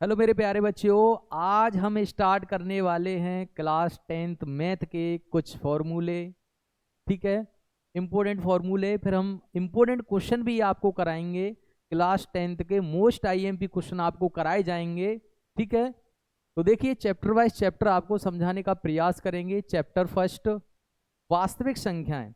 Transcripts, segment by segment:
Hello मेरे प्यारे बच्चों, आज हम स्टार्ट करने वाले हैं क्लास 10th मैथ के कुछ फॉर्मूले। ठीक है, इम्पोर्टेंट फॉर्मूले, फिर हम इम्पोर्टेंट क्वेश्चन भी आपको कराएंगे। क्लास 10th के मोस्ट आईएमपी क्वेश्चन आपको कराए जाएंगे। ठीक है, तो देखिए चैप्टर वाइज चैप्टर आपको समझाने का प्रयास करेंगे। चैप्टर फर्स्ट, वास्तविक संख्याएं।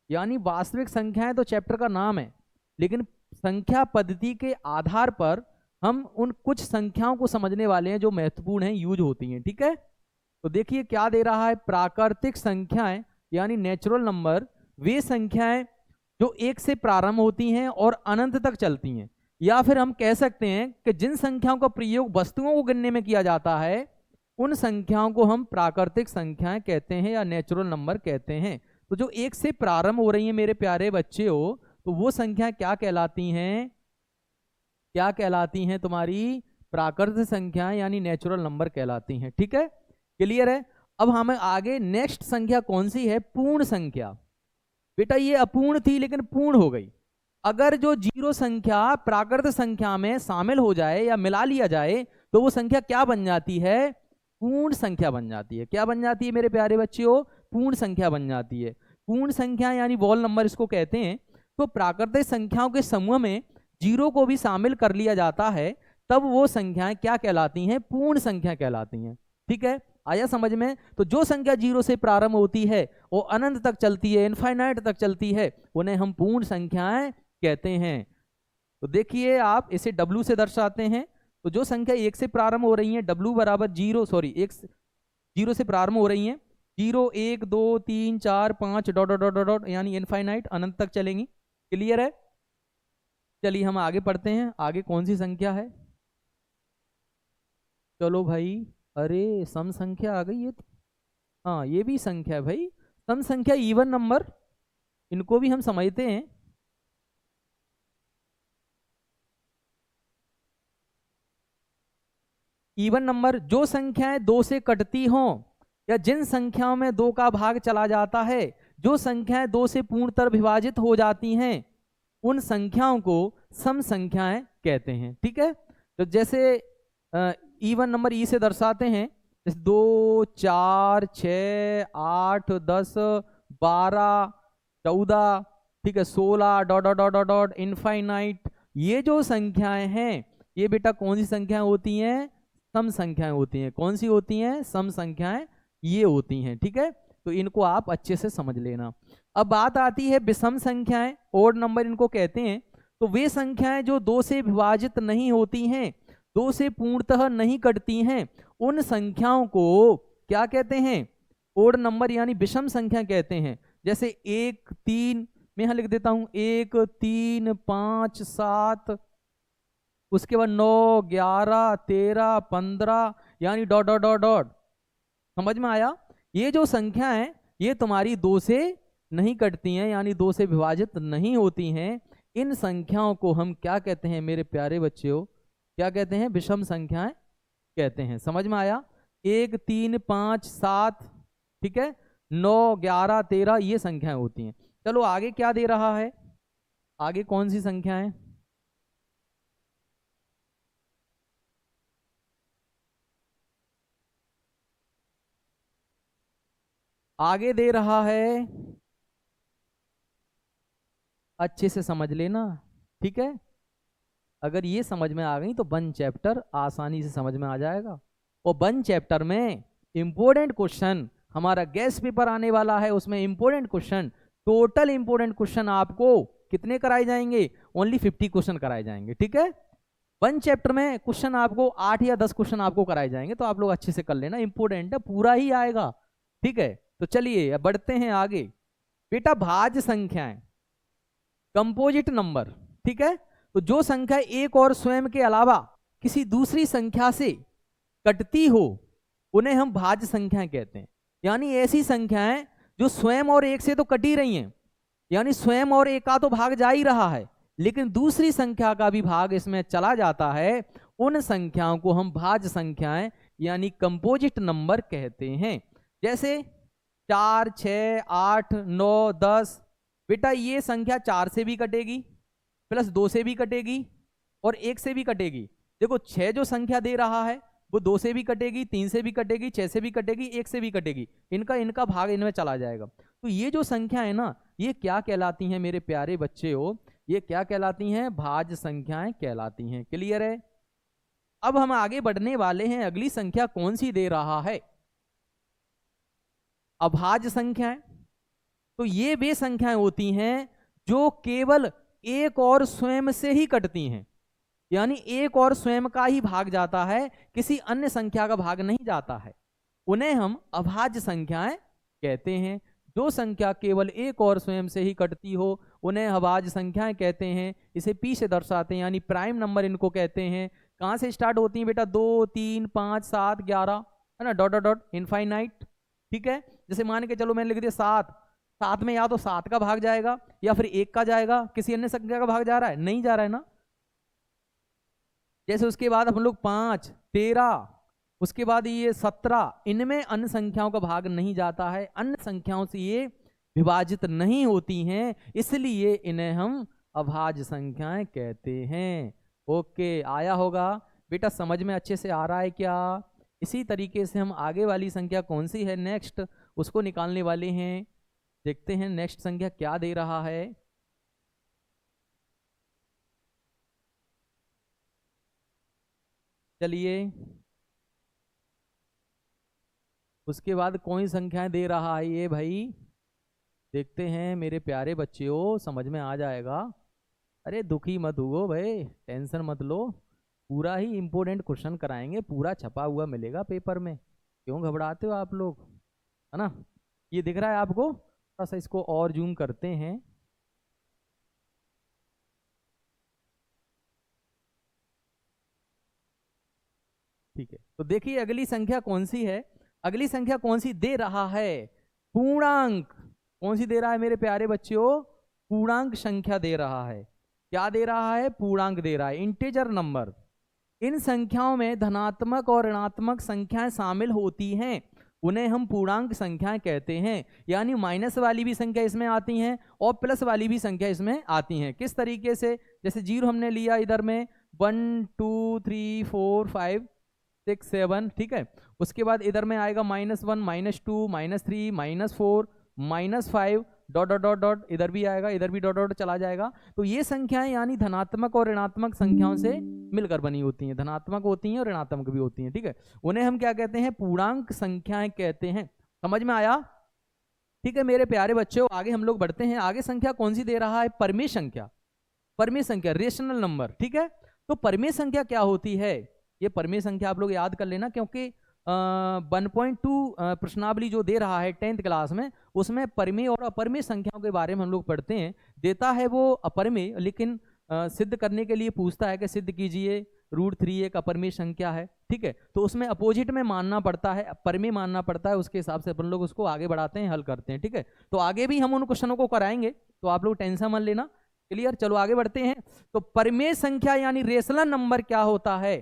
यानी वास्तविक संख्याएं तो चैप्टर का नाम है, लेकिन संख्या पद्धति के आधार पर हम उन कुछ संख्याओं को समझने वाले हैं जो महत्वपूर्ण हैं, यूज होती हैं। ठीक है, तो देखिए क्या दे रहा है। प्राकृतिक संख्याएं यानी नेचुरल नंबर वे संख्याएं जो एक से प्रारंभ होती हैं और अनंत तक चलती हैं, या फिर हम कह सकते हैं कि जिन संख्याओं का प्रयोग वस्तुओं को गिनने में किया जाता है उन संख्याओं को हम प्राकृतिक संख्याएं कहते हैं या नेचुरल नंबर कहते हैं। तो जो एक से प्रारंभ हो रही है मेरे प्यारे बच्चे हो, तो वो संख्या क्या कहलाती हैं? क्या कहलाती हैं? तुम्हारी प्राकृतिक संख्याएं यानी नेचुरल नंबर कहलाती हैं। ठीक है, क्लियर है। अब हमें आगे नेक्स्ट संख्या कौन सी है? पूर्ण संख्या। बेटा ये अपूर्ण थी लेकिन पूर्ण हो गई। अगर जो जीरो संख्या प्राकृतिक संख्या में शामिल हो जाए या मिला लिया जाए तो वो संख्या क्या बन जाती है? पूर्ण संख्या बन जाती है। क्या बन जाती है मेरे प्यारे बच्चों? पूर्ण संख्या बन जाती है। पूर्ण संख्या यानी वॉल नंबर इसको कहते हैं। तो प्राकृतिक संख्याओं के समूह में जीरो को भी शामिल कर लिया जाता है, तब वो संख्याएं क्या कहलाती हैं? पूर्ण संख्या कहलाती हैं। ठीक है, आया समझ में? तो जो संख्या जीरो से प्रारंभ होती है वो अनंत तक चलती है, इनफाइनाइट तक चलती है, उन्हें हम पूर्ण संख्याएं कहते हैं। तो देखिए आप इसे W से दर्शाते हैं। तो जो संख्या एक से प्रारंभ हो रही है W बराबर जीरो, सॉरी एक जीरो से प्रारंभ हो रही है, 0 1 2 3 4 5 डॉट डॉट डॉट डॉट यानी इनफाइनाइट अनंत तक चलेंगी। क्लियर है? चलिए हम आगे पढ़ते हैं। आगे कौन सी संख्या है? चलो भाई, अरे सम संख्या आ गई है। हाँ ये भी संख्या है भाई, सम संख्या, इवन नंबर, इनको भी हम समझते हैं। इवन नंबर जो संख्याएं दो से कटती हों या जिन संख्याओं में दो का भाग चला जाता है, जो संख्याएं दो से पूर्णतः विभाजित हो जाती हैं, उन संख्याओं को सम संख्याएं कहते हैं। ठीक है, तो जैसे इवन नंबर ई से दर्शाते हैं, जैसे 2 4 6 8 10 12 14, ठीक है 16 dot dot dot dot infinite. ये जो संख्याएं हैं ये बेटा कौन सी संख्याएं होती हैं? सम संख्याएं होती हैं। कौन सी होती हैं? सम संख्याएं ये होती हैं। ठीक है, तो इनको आप अच्छे से समझ लेना। अब बात आती है विषम संख्याएं, ओड नंबर इनको कहते हैं। तो वे संख्याएं जो दो से विभाजित नहीं होती हैं, दो से पूर्णतः नहीं कटती हैं, उन संख्याओं को क्या कहते हैं? ओड नंबर यानी विषम संख्या कहते हैं। जैसे 1 3, मैं यहां लिख देता हूं 1 3 5 7, उसके बाद 9 11 13 15 यानी डॉट डॉट डॉट डॉट। समझ में आया? ये जो संख्या है ये तुम्हारी दो से नहीं कटती हैं, यानी दो से विभाजित नहीं होती हैं। इन संख्याओं को हम क्या कहते हैं मेरे प्यारे बच्चों? क्या कहते हैं? विषम संख्याएं कहते हैं। समझ में आया? 1 3 5 7, ठीक है, 9 11 13 ये संख्याएं होती हैं। चलो आगे क्या दे रहा है? आगे कौन सी संख्या है? आगे दे रहा है, अच्छे से समझ लेना। ठीक है, अगर ये समझ में आ गई तो वन चैप्टर आसानी से समझ में आ जाएगा। और वन चैप्टर में इंपॉर्टेंट क्वेश्चन हमारा गेस्ट पेपर आने वाला है, उसमें important question, total important question आपको कितने कराए जाएंगे? ओनली 50 क्वेश्चन कराए जाएंगे। ठीक है, वन चैप्टर में क्वेश्चन आपको 8 या 10 क्वेश्चन आपको कराए जाएंगे, तो आप लोग अच्छे से कर लेना, इंपॉर्टेंट है, पूरा ही आएगा। ठीक है, तो चलिए अब बढ़ते हैं आगे। बेटा भाज्य संख्याएं, कंपोजिट नंबर। ठीक है, तो जो संख्या एक और स्वयं के अलावा किसी दूसरी संख्या से कटती हो उन्हें हम भाज्य संख्याएं कहते हैं। यानी ऐसी संख्याएं जो स्वयं और एक से तो कटी रही हैं, यानी स्वयं और एक का तो भाग जा ही रहा है, लेकिन दूसरी संख्या का भी भाग इसमें चला जाता है, उन संख्याओं को हम भाज्य संख्याएं यानी कंपोजिट नंबर कहते हैं। जैसे 4 6 8 9 10, बेटा ये संख्या 4 से भी कटेगी, प्लस 2 से भी कटेगी और 1 से भी कटेगी। देखो 6 जो संख्या दे रहा है वो 2 से भी कटेगी, 3 से भी कटेगी, 6 से भी कटेगी, 1 से भी कटेगी, इनका इनका भाग इनमें चला जाएगा। तो ये जो संख्या है ना, ये क्या कहलाती हैं मेरे प्यारे बच्चे हो, ये क्या कहलाती हैं, भाज्य संख्याएं कहलाती हैं। क्लियर है? अब हम आगे बढ़ने वाले हैं, अगली संख्या कौन सी दे रहा है, अभाज्य संख्याएं। तो ये वे संख्याएं होती हैं जो केवल एक और स्वयं से ही कटती हैं, यानी एक और स्वयं का ही भाग जाता है, किसी अन्य संख्या का भाग नहीं जाता है, उन्हें हम अभाज्य संख्याएं कहते हैं। जो संख्या केवल एक और स्वयं से ही कटती हो उन्हें अभाज्य संख्याएं कहते हैं। इसे पी से दर्शाते हैं, यानी प्राइम नंबर इनको कहते हैं। कहां से स्टार्ट होती हैं बेटा, 2 3 5 7 11, है ना, डॉट डॉट डॉट इनफाइनाइट। ठीक है, जैसे मान के चलो मैंने लिख दिया 7, 7 में या तो 7 का भाग जाएगा या फिर 1 का जाएगा, किसी अन्य संख्या का भाग जा रहा है, नहीं जा रहा है ना। जैसे उसके बाद हम लोग 5 13, उसके बाद ये 17, इनमें अन्य संख्याओं का भाग नहीं जाता है, अन्य संख्याओं से ये विभाजित नहीं होती हैं, इसलिए इन्हें हम अभाज्य संख्याएं कहते हैं। ओके, आया होगा बेटा, समझ में अच्छे से आ रहा है क्या? इसी तरीके से हम आगे वाली संख्या कौन सी है नेक्स्ट, उसको निकालने वाले हैं। देखते हैं नेक्स्ट संख्या क्या दे रहा है। चलिए, उसके बाद कौन सी संख्याएं दे रहा है ये भाई, देखते हैं मेरे प्यारे बच्चों, समझ में आ जाएगा। अरे दुखी मत हुओ भाई, टेंशन मत लो, पूरा ही इंपोर्टेंट क्वेश्चन कराएंगे, पूरा छपा हुआ मिलेगा पेपर में, क्यों घबराते हो आप लोग, है ना। ये दिख रहा है आपको, थोड़ा सा इसको और जूम करते हैं। ठीक है, तो देखिए अगली संख्या कौन सी है, अगली संख्या कौन सी दे रहा है, पूर्णांक। कौन सी दे रहा है मेरे प्यारे बच्चों, पूर्णांक संख्या दे रहा है। क्या दे रहा है, पूर्णांक दे रहा है, इंटीजर नंबर। इन संख्याओं में धनात्मक और ऋणात्मक संख्याएं शामिल होती हैं, उन्हें हम पूर्णांक संख्याएं कहते हैं। यानी माइनस वाली भी संख्या इसमें आती हैं और प्लस वाली भी संख्या इसमें आती हैं। किस तरीके से, जैसे 0 हमने लिया इधर में, 1 2 3 4 5 6 7, ठीक है। उसके बाद इधर में आएगा -1 -2 -3 -4 -5 डॉट डॉट डॉट डॉट, इधर भी आएगा, इधर भी डॉट डॉट चला जाएगा। तो ये संख्याएं यानी धनात्मक और ऋणात्मक संख्याओं से मिलकर बनी होती हैं, धनात्मक होती हैं और ऋणात्मक भी होती हैं, ठीक है। उन्हें हम क्या कहते हैं, पूर्णांक संख्याएं कहते हैं। समझ में आया? ठीक है मेरे प्यारे बच्चों, आगे हम लोग बढ़ते हैं। आगे संख्या कौन सी दे रहा है, परमेय संख्या। परमेय संख्या, रेशनल नंबर, ठीक है। तो परमेय संख्या क्या होती है, ये परमेय संख्या आप लोग याद कर लेना, क्योंकि 1.2 प्रश्नावली जो दे रहा है 10th क्लास में, उसमें परमेय और अपरमेय संख्याओं के बारे में हम लोग पढ़ते हैं। देता है वो अपरमेय, लेकिन सिद्ध करने के लिए पूछता है कि सिद्ध कीजिए √3 एक अपरमेय संख्या है, ठीक है। तो उसमें अपोजिट में मानना पड़ता है, परमेय मानना पड़ता है, उसके हिसाब से अपन लोग उसको आगे बढ़ाते हैं, हल करते हैं, ठीक है। तो आगे भी हम उन क्वेश्चनों को कराएंगे, तो आप लोग टेंशन मत लेना। क्लियर, चलो आगे बढ़ते हैं। तो परमेय संख्या यानी रेशनल नंबर क्या होता है,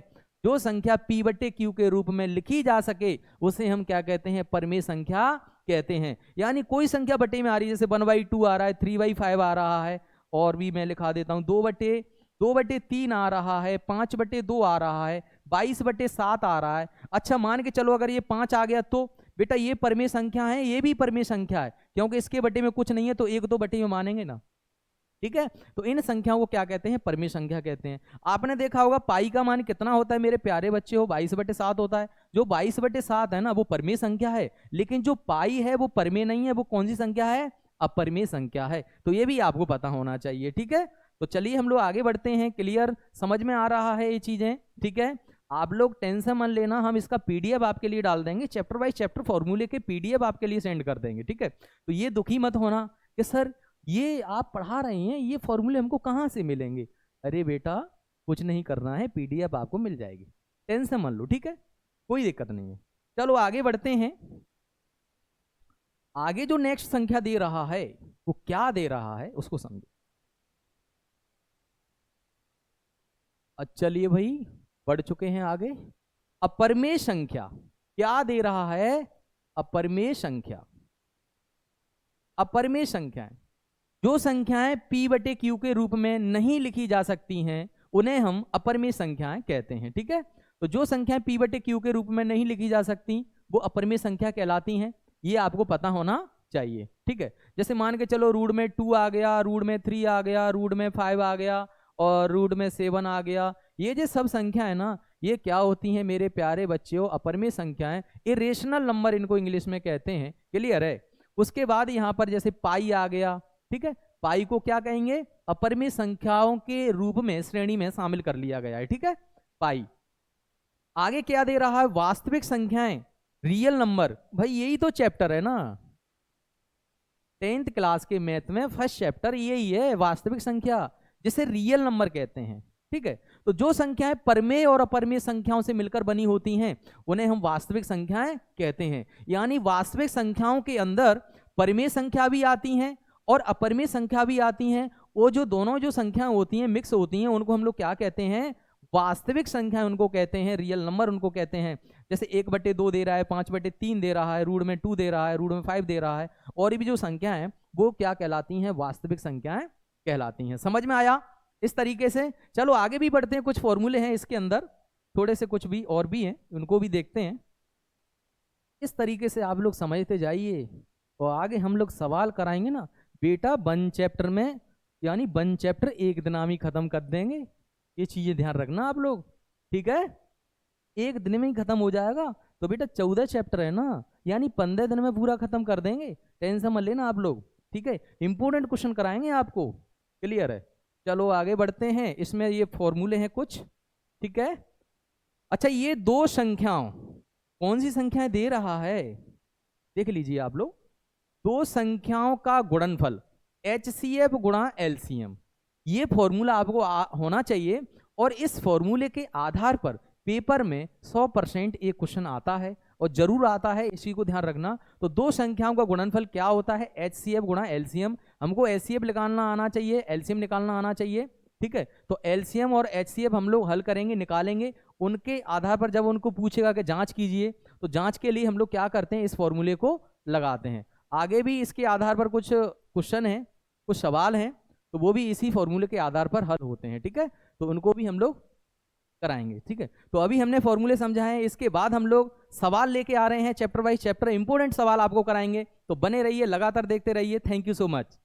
जो संख्या P/Q के रूप में लिखी जा सके उसे हम क्या कहते हैं, परमेय संख्या कहते हैं। यानी कोई संख्या बटे में आ रही है, जैसे 1/2 आ रहा है, 3/5 आ रहा है, और भी मैं लिखा देता हूं 2/3 आ रहा है, 5/2 आ रहा है, 22/7 आ रहा है। अच्छा मान के चलो अगर ये 5 आ गया तो बेटा ये परमेय संख्या है, ये भी परमेय संख्या है, क्योंकि इसके बटे में कुछ नहीं है तो 1 2 बटे में मानेंगे ना, ठीक है। तो इन संख्याओं को क्या कहते हैं, परमेय संख्या कहते हैं। आपने देखा होगा पाई का मान कितना होता है मेरे प्यारे बच्चे हो, 22/7 होता है। जो 22/7 है ना वो परमेय संख्या है, लेकिन जो पाई है वो परमेय नहीं है, वो कौन सी संख्या है, अपरमेय संख्या है। तो ये भी आपको पता होना चाहिए, ठीक है। तो चलिए हम लोग आगे बढ़ते हैं। क्लियर, समझ में आ रहा है ये चीजें, ठीक है। आप लोग टेंशन मत लेना, हम इसका PDF आपके लिए डाल देंगे, चैप्टर वाइज चैप्टर फॉर्मूले के PDF आपके लिए सेंड कर देंगे, ठीक है। तो ये दुखी मत होना कि सर ये आप पढ़ा रहे हैं, ये फॉर्मूले हमको कहाँ से मिलेंगे। अरे बेटा कुछ नहीं करना है, PDF आपको मिल जाएगी, टेंशन मत लो, ठीक है, कोई दिक्कत नहीं है। चलो आगे बढ़ते हैं। आगे जो नेक्स्ट संख्या दे रहा है वो क्या दे रहा है उसको समझो। चलिए भाई बढ़ चुके हैं आगे। अपरमेय संख्या क्या दे रहा है, अपरमेय संख्या। अपरमेय संख्याएं, जो संख्याएं P/Q के रूप में नहीं लिखी जा सकती हैं उन्हें हम अपरिमेय संख्याएं कहते हैं। ठीक है, तो जो संख्याएं p बटे q के रूप में नहीं लिखी जा सकती वो अपरिमेय संख्या कहलाती हैं, ये आपको पता होना चाहिए। ठीक है, जैसे मान के चलो रूट में 2 आ गया, रूट में 3 आ गया, रूट में 5 आ गया और रूट में 7 आ गया, ये जो सब संख्या है ना, ये क्या होती हैं मेरे प्यारे बच्चों, अपरिमेय संख्याएं, इरेशनल नंबर इनको इंग्लिश में कहते हैं। क्लियर है। उसके बाद यहाँ पर जैसे पाई आ गया, ठीक है, पाई को क्या कहेंगे, अपरिमेय संख्याओं के रूप में श्रेणी में शामिल कर लिया गया है। ठीक है, पाई। आगे क्या दे रहा है, वास्तविक संख्याएं, रियल नंबर। भाई यही तो चैप्टर है ना 10th क्लास के मैथ में, फर्स्ट चैप्टर यही है, वास्तविक संख्या, जिसे रियल नंबर कहते हैं। ठीक है, तो जो संख्याएं परमेय और अपरमेय संख्याओं से मिलकर बनी होती हैं उन्हें हम वास्तविक संख्याएं कहते हैं। यानी वास्तविक संख्याओं के अंदर परमेय संख्या भी आती हैं और अपरमेय संख्या भी आती हैं। वो जो दोनों जो संख्याएं होती हैं मिक्स होती हैं, उनको हम लोग क्या कहते हैं, वास्तविक संख्या उनको कहते हैं, रियल नंबर उनको कहते हैं। जैसे 1/2 दे रहा है, 5/3 दे रहा है, रूट में 2 दे रहा है, रूट में 5 दे रहा है, और भी जो संख्या है वो क्या कहलाती हैं, वास्तविक संख्याएं कहलाती हैं। समझ में आया इस तरीके से। चलो आगे भी बढ़ते हैं, कुछ फॉर्मूले हैं इसके अंदर, थोड़े से कुछ भी और भी हैं, उनको भी देखते हैं। इस तरीके से आप लोग समझते जाइए और आगे हम लोग सवाल कराएंगे ना बेटा, 1 चैप्टर में, यानी 1 चैप्टर एक दिन में ही खत्म कर देंगे, ये चीजें ध्यान रखना आप लोग। ठीक है, एक दिन में ही खत्म हो जाएगा, तो बेटा 14 चैप्टर है ना, यानी 15 दिन में पूरा खत्म कर देंगे, टेंशन मत लेना आप लोग। ठीक है, इंपोर्टेंट क्वेश्चन कराएंगे आपको। क्लियर है। चलो आगे बढ़ते हैं, इसमें ये फॉर्मूले हैं कुछ। ठीक है, अच्छा ये दो संख्याओं, कौन सी संख्याएं दे रहा है, देख लीजिए आप लोग, दो संख्याओं का गुणनफल HCF गुणा LCM, ये फॉर्मूला आपको होना चाहिए। और इस फॉर्मूले के आधार पर पेपर में 100% एक क्वेश्चन आता है और जरूर आता है, इसी को ध्यान रखना। तो दो संख्याओं का गुणनफल क्या होता है, HCF गुणा LCM। हमको HCF निकालना आना चाहिए, LCM निकालना आना चाहिए। ठीक है, तो LCM और HCF हम लोग हल करेंगे, निकालेंगे। उनके आधार पर जब उनको पूछेगा कि जांच कीजिए, तो जांच के लिए हम लोग क्या करते हैं, इस फॉर्मूले को लगाते हैं। आगे भी इसके आधार पर कुछ क्वेश्चन हैं, कुछ सवाल हैं, तो वो भी इसी फॉर्मूले के आधार पर हल होते हैं। ठीक है, तो उनको भी हम लोग कराएंगे। ठीक है, तो अभी हमने फॉर्मूले समझाए, इसके बाद हम लोग सवाल लेके आ रहे हैं, चैप्टर वाइज चैप्टर इंपोर्टेंट सवाल आपको कराएंगे। तो बने रहिए, लगातार देखते रहिए। Thank you so much.